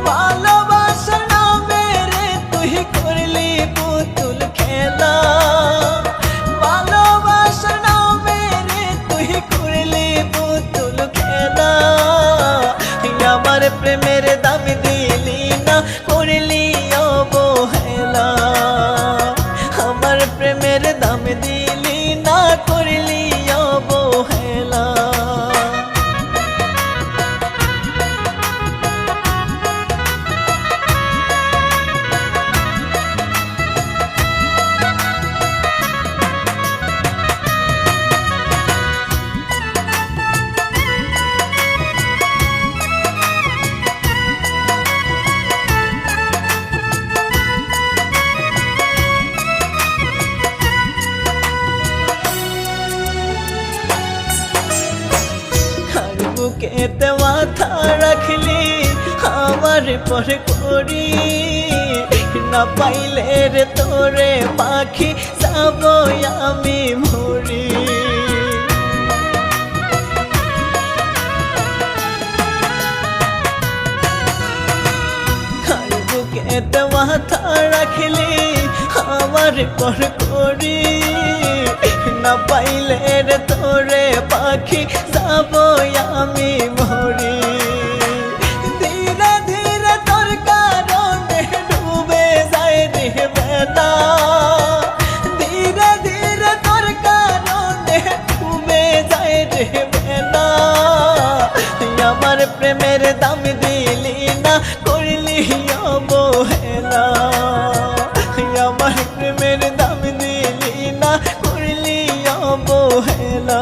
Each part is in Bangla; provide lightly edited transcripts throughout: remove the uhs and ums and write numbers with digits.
ভালোবাসার নামে রে তুই করলি পুতুল খেলা, ভালোবাসার নামে রে তুই করলি পুতুল খেলা। আমার প্রেমের দাম দিলি না, করলি অবহেলা। আমার প্রেমের দাম দিলি না, করলি অবহেলা। বুকেতে মাথা রাখলি আমার পর করি, না পাইলে রে তোরে পাখি যাব আমি মরি। বুকেতে মাথা রাখলি আমার পর করি, না পাইলে রে তোরে পাখি যাব আমি মরি। ধীরে ধীরে তোর কারণে ডুবে যায় রে বেলা, ধীরে ধীরে তোর কারণে ডুবে যায় রে বেলা। আমার প্রেমের দাম দিলি না, করলি অবহেলা। আমার প্রেমের দাম দিলি না, করলি অবহেলা।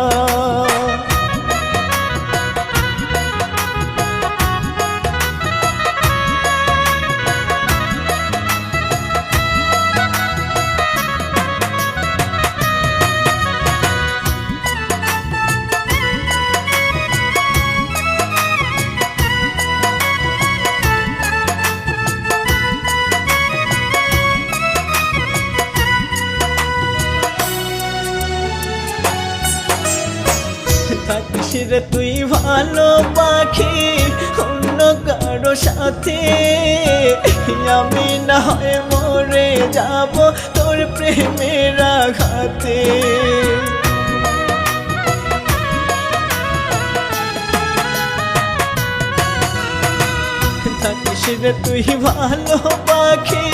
থাকিস রে তুই ভালো পাখি অন্য কারো সাথে, আমি না হয় মরে যাব তোর প্রেমের আঘাতে। থাকিস রে তুই ভালো পাখি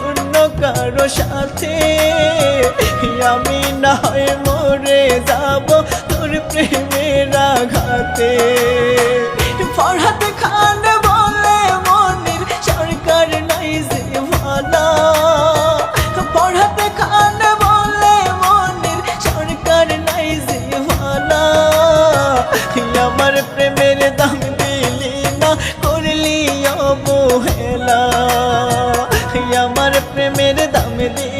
অন্য কারো সাথে, আমি না হয় মরে যাব তোর প্রেমের আঘাতে। ফরহাদ খান বলে মনির সরকার নাই যে ভালা, ফরহাদ খান বলে মনির সরকার নাই যে ভালা। আমার প্রেমের দাম দিলি না, করলি অবহেলা। আমার প্রেমের দাম দিলি